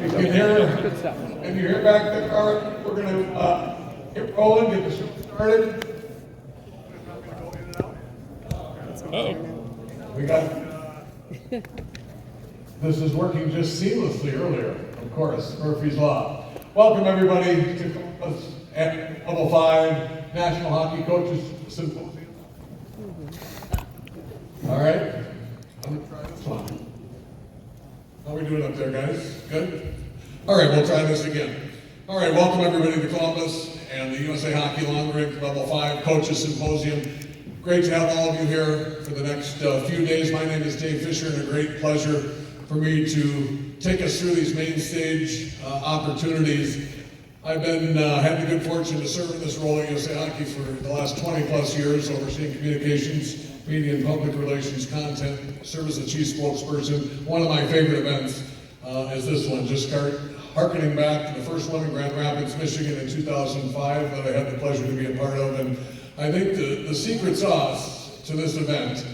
you can hear, and you hear back the car, we're going to get rolling, get the show started. We got, this is working just seamlessly earlier, of course, Murphy's Law. Welcome everybody to Columbus at Level 5 National Hockey Coaches Symposium. All right, I'm gonna try this one. How are we doing up there, guys? Good? All right, we'll try this again. All right, welcome everybody to Columbus and the USA Hockey Long Rink Level 5 Coaches Symposium. Great to have all of you here for the next few days. My name is Dave Fisher, and a great pleasure for me to take us through these main stage opportunities. I've been had the good fortune to serve in this role at USA Hockey for the last 20 plus years, overseeing communications, media and public relations, content, serve as the chief spokesperson. One of my favorite events is this one, just harkening back to the first one in Grand Rapids, Michigan in 2005 that I had the pleasure to be a part of. And I think the secret sauce to this event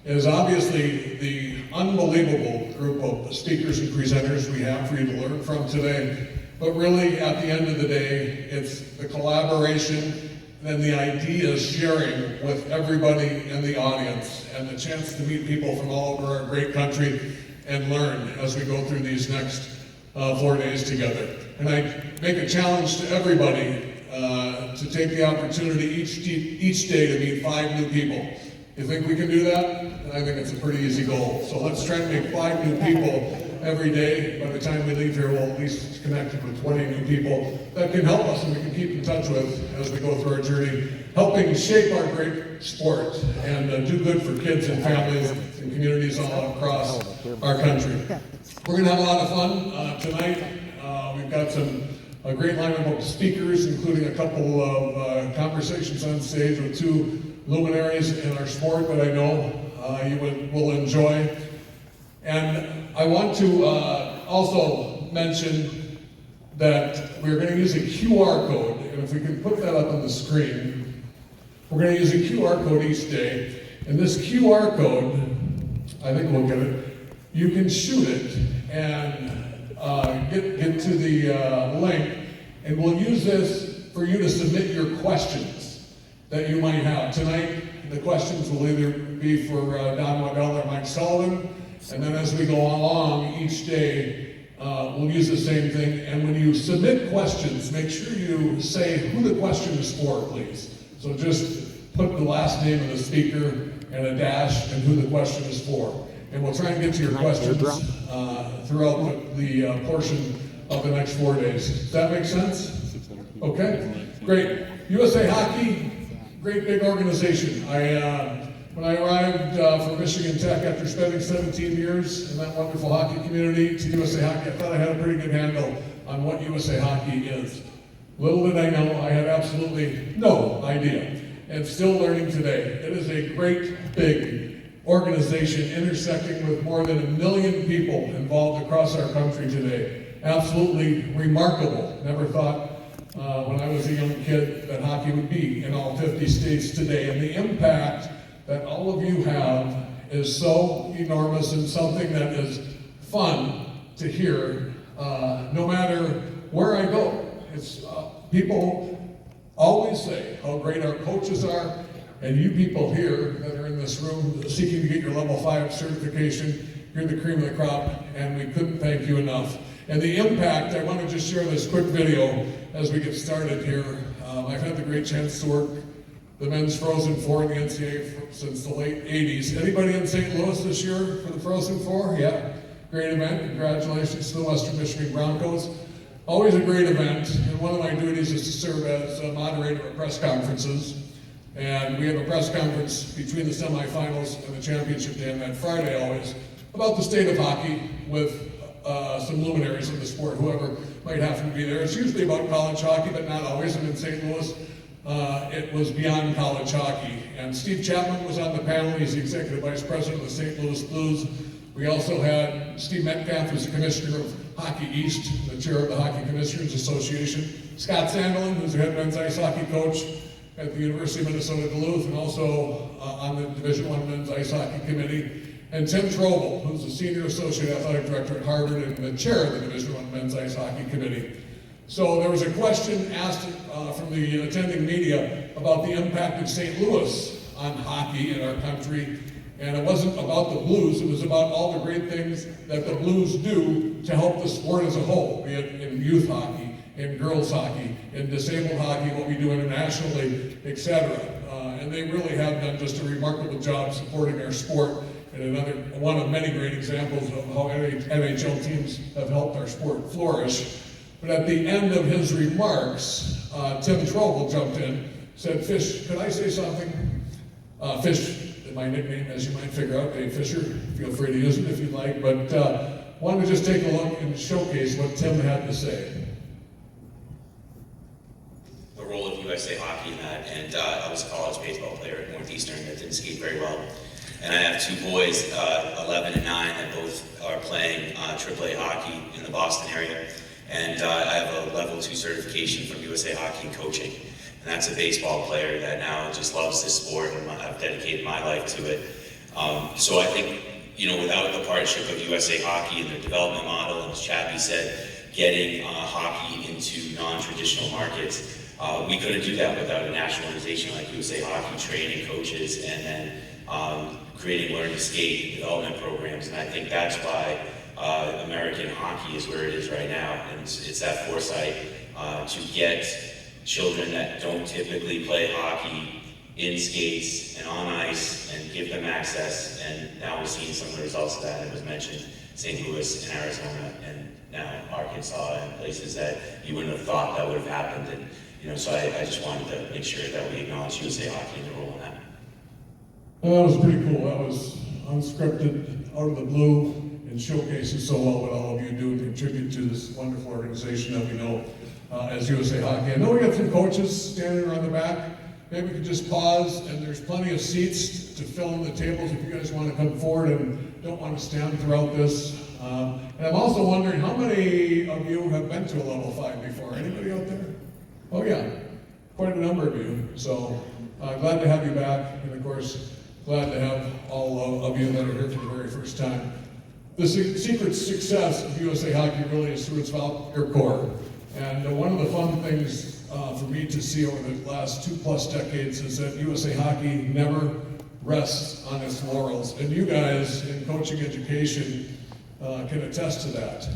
is obviously the unbelievable group of speakers and presenters we have for you to learn from today. But really, at the end of the day, it's the collaboration and the ideas sharing with everybody in the audience and the chance to meet people from all over our great country and learn as we go through these next 4 days together. And I make a challenge to everybody to take the opportunity each day to meet 5 new people. You think we can do that? And I think it's a pretty easy goal. So let's try to make 5 new people every day. By the time we leave here, we'll at least connected with 20 new people that can help us and we can keep in touch with as we go through our journey, helping shape our great sport and do good for kids and families and communities all across our country. We're going to have a lot of fun tonight. We've got a great lineup of speakers, including a couple of conversations on stage with 2 luminaries in our sport that I know you will enjoy. And I want to also mention that we're going to use a QR code, and if we can put that up on the screen, we're going to use a QR code each day. And this QR code, I think we'll get it, you can shoot it and get to the link, and we'll use this for you to submit your questions that you might have. Tonight, the questions will either be for Don Waddell or Mike Sullivan, and then as we go along each day, we'll use the same thing. And when you submit questions, make sure you say who the question is for, please. So just put the last name of the speaker and a dash and who the question is for. And we'll try and get to your questions throughout the portion of the next 4 days. Does that make sense? Okay, great. USA Hockey, great big organization. When I arrived from Michigan Tech after spending 17 years in that wonderful hockey community to USA Hockey, I thought I had a pretty good handle on what USA Hockey is. Little did I know, I had absolutely no idea, and still learning today. It is a great big organization intersecting with more than 1 million people involved across our country today. Absolutely remarkable. Never thought when I was a young kid that hockey would be in all 50 states today. And the impact that all of you have is so enormous and something that is fun to hear no matter where I go. It's people always say how great our coaches are, and you people here that are in this room seeking to get your level 5 certification, you're the cream of the crop, and we couldn't thank you enough. And the impact, I want to just share this quick video as we get started here. I've had the great chance to work the men's Frozen Four in the NCAA since the late 80s. Anybody in St. Louis this year for the Frozen Four? Yeah, great event. Congratulations to the Western Michigan Broncos. Always a great event, and one of my duties is to serve as a moderator at press conferences. And we have a press conference between the semifinals and the championship day on that Friday always about the state of hockey with some luminaries in the sport, whoever might happen to be there. It's usually about college hockey, but not always. And in St. Louis, it was beyond college hockey. And Steve Chapman was on the panel. He's the executive vice president of the St. Louis Blues. We also had Steve Metcalf, who's the commissioner of Hockey East, the chair of the Hockey Commissioners Association. Scott Sandelin, who's the head men's ice hockey coach at the University of Minnesota Duluth, and also on the Division I men's ice hockey committee. and Tim Trobel, who's the Senior Associate Athletic Director at Harvard and the Chair of the Division I Men's Ice Hockey Committee. So there was a question asked from the attending media about the impact of St. Louis on hockey in our country, and it wasn't about the Blues, it was about all the great things that the Blues do to help the sport as a whole, be it in youth hockey, in girls hockey, in disabled hockey, what we do internationally, etc. And they really have done just a remarkable job supporting our sport, and another one of many great examples of how NHL teams have helped our sport flourish. But at the end of his remarks, Tim Trobel jumped in, said, "Fish, could I say something?" Fish, my nickname, as you might figure out, Dave Fisher. Feel free to use it if you'd like, but wanted to just take a look and showcase what Tim had to say. The role of USA Hockey in that, and I was a college baseball player at Northeastern that didn't skate very well. And I have two boys, 11 and 9, that both are playing AAA hockey in the Boston area. And I have a level 2 certification from USA Hockey in coaching. And that's a baseball player that now just loves this sport, and I've dedicated my life to it. So I think, without the partnership of USA Hockey and their development model, and as Chappie said, getting hockey into non-traditional markets, we couldn't do that without a national organization like USA Hockey training coaches and then creating learn to skate development programs. And I think that's why American hockey is where it is right now. And it's that foresight to get children that don't typically play hockey in skates and on ice and give them access. And now we're seeing some of the results of that. It was mentioned St. Louis and Arizona and now Arkansas and places that you wouldn't have thought that would have happened. And so I just wanted to make sure that we acknowledge USA Hockey and their role in that. Well, that was pretty cool. That was unscripted, out of the blue, and showcases so well what all of you do and contribute to this wonderful organization that we know as USA Hockey. I know we got some coaches standing around the back. Maybe we could just pause, and there's plenty of seats to fill in the tables if you guys want to come forward and don't want to stand throughout this. And I'm also wondering, how many of you have been to a level 5 before? Anybody out there? Oh yeah, quite a number of you. So glad to have you back, and of course, glad to have all of you that are here for the very first time. The secret success of USA Hockey really is through its volunteer core. And one of the fun things for me to see over the last 2+ decades is that USA Hockey never rests on its laurels. And you guys in coaching education can attest to that.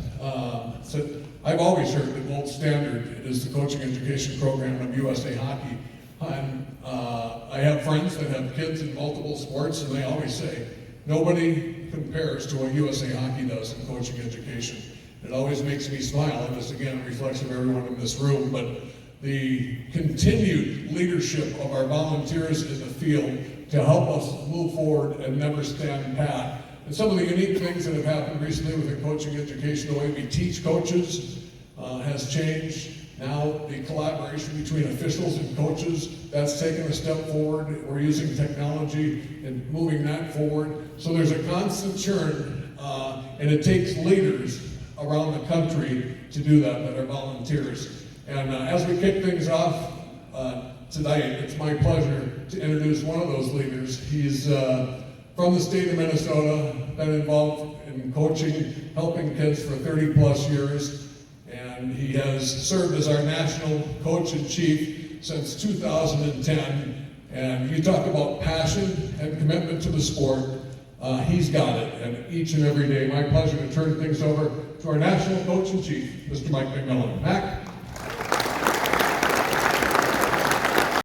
So I've always heard the gold standard is the coaching education program of USA Hockey. And I have friends that have kids in multiple sports, and they always say, nobody compares to what USA Hockey does in coaching education. It always makes me smile, and this again reflects of everyone in this room, but the continued leadership of our volunteers in the field to help us move forward and never stand pat. And some of the unique things that have happened recently within coaching education, the way we teach coaches has changed. Now the collaboration between officials and coaches, that's taken a step forward. We're using technology and moving that forward. So there's a constant churn, and it takes leaders around the country to do that are volunteers. And as we kick things off tonight, it's my pleasure to introduce one of those leaders. He's from the state of Minnesota, been involved in coaching, helping kids for 30+ years. And he has served as our national coach in chief since 2010. And you talk about passion and commitment to the sport. He's got it, and each and every day. My pleasure to turn things over to our national coach in chief, Mr. Mike McMillan. Mac?